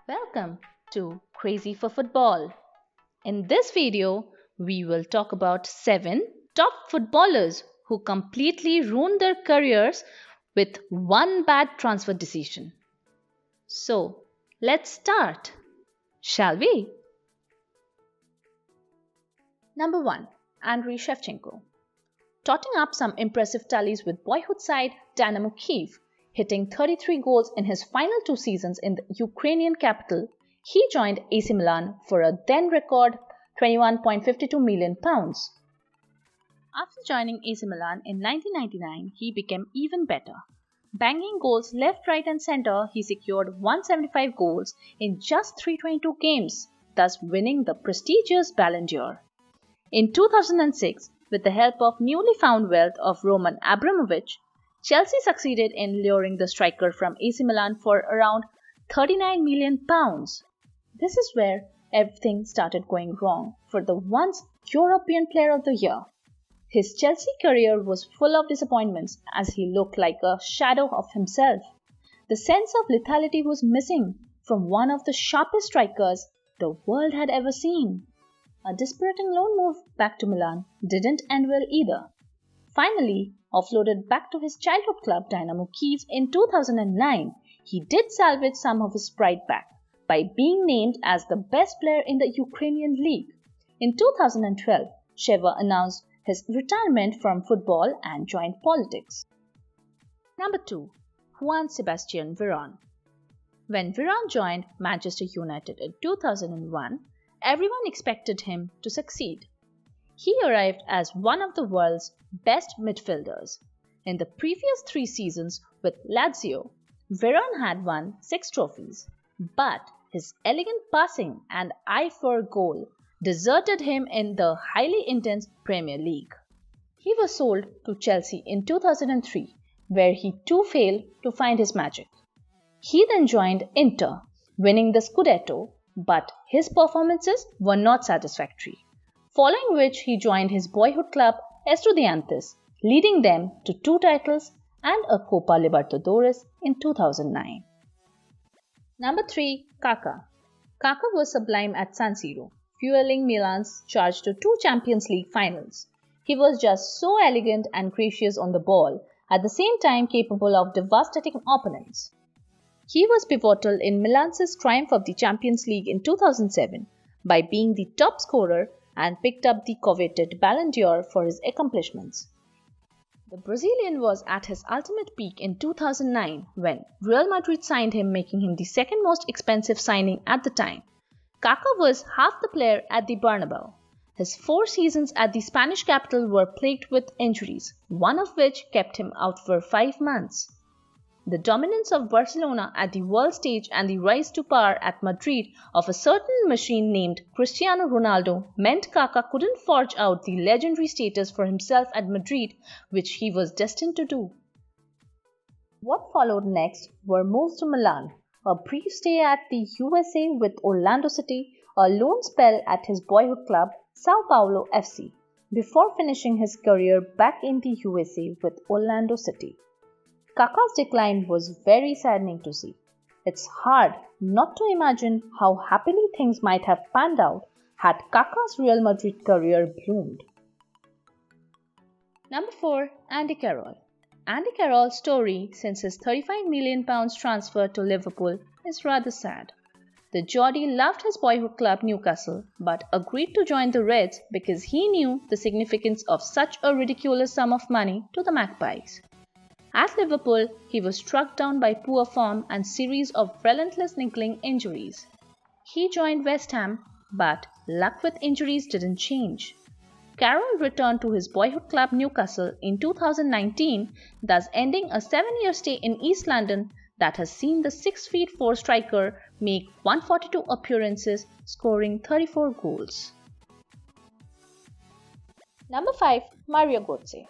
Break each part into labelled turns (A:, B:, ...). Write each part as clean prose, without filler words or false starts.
A: Welcome to Crazy for Football. In this video, we will talk about 7 top footballers who completely ruined their careers with one bad transfer decision. So, let's start, shall we? Number 1. Andriy Shevchenko. Totting up some impressive tallies with boyhood side Dynamo Kyiv, hitting 33 goals in his final 2 seasons in the Ukrainian capital, he joined AC Milan for a then record £21.52 million. After joining AC Milan in 1999, he became even better. Banging goals left, right and centre, he secured 175 goals in just 322 games, thus winning the prestigious Ballon d'Or. In 2006, with the help of newly found wealth of Roman Abramovich, Chelsea succeeded in luring the striker from AC Milan for around £39 million. This is where everything started going wrong for the once European Player of the Year. His Chelsea career was full of disappointments as he looked like a shadow of himself. The sense of lethality was missing from one of the sharpest strikers the world had ever seen. A dispiriting loan move back to Milan didn't end well either. Finally, offloaded back to his childhood club Dynamo Kyiv in 2009, he did salvage some of his pride back by being named as the best player in the Ukrainian league. In 2012, Sheva announced his retirement from football and joined politics. Number 2. Juan Sebastian Veron. When Veron joined Manchester United in 2001, everyone expected him to succeed. He arrived as one of the world's best midfielders. In the previous 3 seasons with Lazio, Veron had won 6 trophies, but his elegant passing and eye for goal deserted him in the highly intense Premier League. He was sold to Chelsea in 2003, where he too failed to find his magic. He then joined Inter, winning the Scudetto, but his performances were not satisfactory, following which he joined his boyhood club Estudiantes, leading them to 2 titles and a Copa Libertadores in 2009. Number 3. Kaká. Kaká was sublime at San Siro, fueling Milan's charge to 2 Champions League finals. He was just so elegant and gracious on the ball, at the same time capable of devastating opponents. He was pivotal in Milan's triumph of the Champions League in 2007 by being the top scorer and picked up the coveted Ballon d'Or for his accomplishments. The Brazilian was at his ultimate peak in 2009 when Real Madrid signed him, making him the second most expensive signing at the time. Kaká was half the player at the Bernabeu. His 4 seasons at the Spanish capital were plagued with injuries, one of which kept him out for 5 months. The dominance of Barcelona at the world stage and the rise to power at Madrid of a certain machine named Cristiano Ronaldo meant Kaká couldn't forge out the legendary status for himself at Madrid, which he was destined to do. What followed next were moves to Milan, a brief stay at the USA with Orlando City, a loan spell at his boyhood club Sao Paulo FC, before finishing his career back in the USA with Orlando City. Kaká's decline was very saddening to see. It's hard not to imagine how happily things might have panned out had Kaká's Real Madrid career bloomed. Number 4. Andy Carroll. Andy Carroll's story since his £35 million transfer to Liverpool is rather sad. The Geordie loved his boyhood club Newcastle but agreed to join the Reds because he knew the significance of such a ridiculous sum of money to the Magpies. At Liverpool, he was struck down by poor form and series of relentless niggling injuries. He joined West Ham, but luck with injuries didn't change. Carroll returned to his boyhood club Newcastle in 2019, thus ending a 7-year stay in East London that has seen the 6'4" striker make 142 appearances, scoring 34 goals. Number 5. Mario Götze.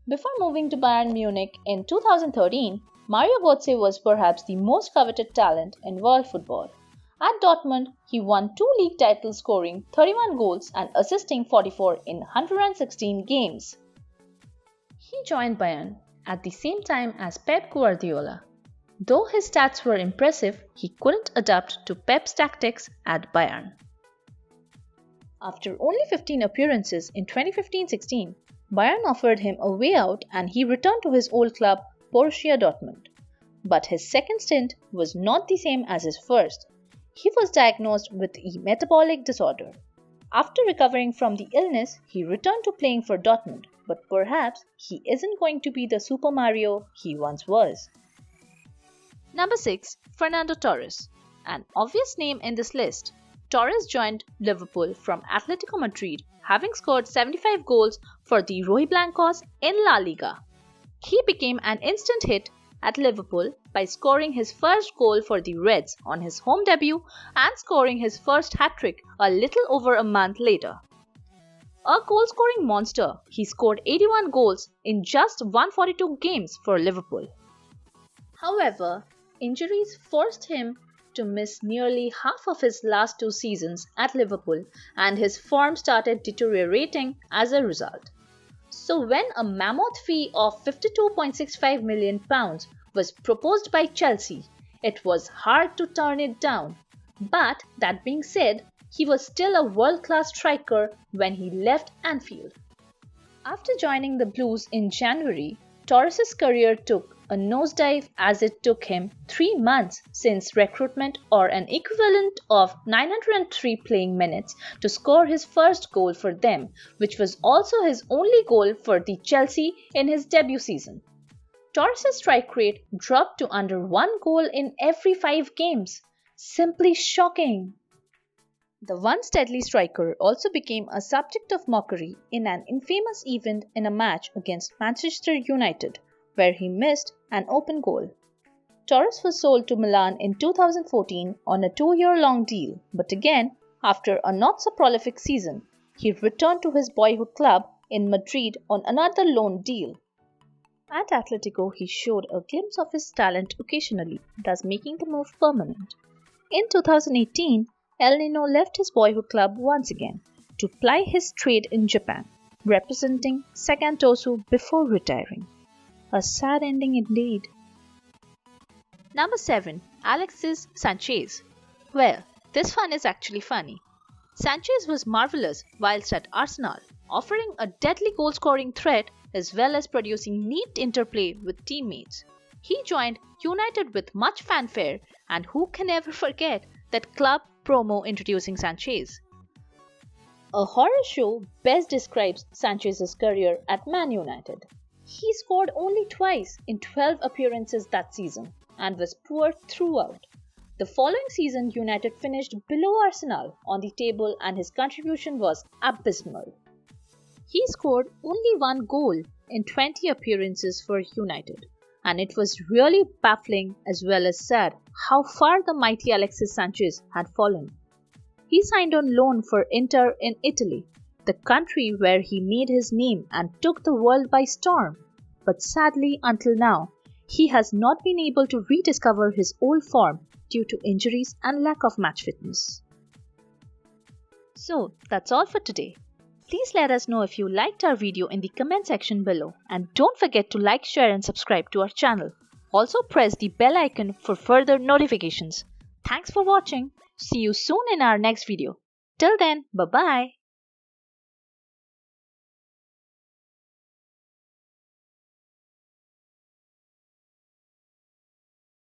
A: Before moving to Bayern Munich in 2013, Mario Götze was perhaps the most coveted talent in world football. At Dortmund, he won 2 league titles, scoring 31 goals and assisting 44 in 116 games. He joined Bayern at the same time as Pep Guardiola. Though his stats were impressive, he couldn't adapt to Pep's tactics at Bayern. After only 15 appearances in 2015-16, Bayern offered him a way out and he returned to his old club Borussia Dortmund. But his second stint was not the same as his first. He was diagnosed with a metabolic disorder. After recovering from the illness, he returned to playing for Dortmund, but perhaps he isn't going to be the Super Mario he once was. Number 6. Fernando Torres. An obvious name in this list. Torres joined Liverpool from Atletico Madrid, having scored 75 goals for the Rojiblancos in La Liga. He became an instant hit at Liverpool by scoring his first goal for the Reds on his home debut and scoring his first hat-trick a little over a month later. A goal-scoring monster, he scored 81 goals in just 142 games for Liverpool. However, injuries forced him to miss nearly half of his last 2 seasons at Liverpool and his form started deteriorating as a result. So when a mammoth fee of £52.65 million was proposed by Chelsea, it was hard to turn it down. But that being said, he was still a world-class striker when he left Anfield. After joining the Blues in January, Torres' career took a nosedive as it took him 3 months since recruitment or an equivalent of 903 playing minutes to score his first goal for them, which was also his only goal for the Chelsea in his debut season. Torres' strike rate dropped to under 1 goal in every 5 games. Simply shocking! The once deadly striker also became a subject of mockery in an infamous event in a match against Manchester United, where he missed an open goal. Torres was sold to Milan in 2014 on a 2-year-long deal, but again, after a not-so-prolific season, he returned to his boyhood club in Madrid on another loan deal. At Atletico, he showed a glimpse of his talent occasionally, thus making the move permanent. In 2018, El Nino left his boyhood club once again to ply his trade in Japan, representing Sagan Tosu before retiring. A sad ending indeed. Number 7. Alexis Sanchez. Well, this one is actually funny. Sanchez was marvellous whilst at Arsenal, offering a deadly goal-scoring threat as well as producing neat interplay with teammates. He joined United with much fanfare, and who can ever forget that club promo introducing Sanchez? A horror show best describes Sanchez's career at Man United. He scored only twice in 12 appearances that season and was poor throughout. The following season, United finished below Arsenal on the table and his contribution was abysmal. He scored only 1 goal in 20 appearances for United, and it was really baffling as well as sad how far the mighty Alexis Sanchez had fallen. He signed on loan for Inter in Italy, the country where he made his name and took the world by storm. But sadly, until now, he has not been able to rediscover his old form due to injuries and lack of match fitness. So, that's all for today. Please let us know if you liked our video in the comment section below, and don't forget to like, share and subscribe to our channel. Also press the bell icon for further notifications. Thanks for watching. See you soon in our next video. Till then, bye-bye.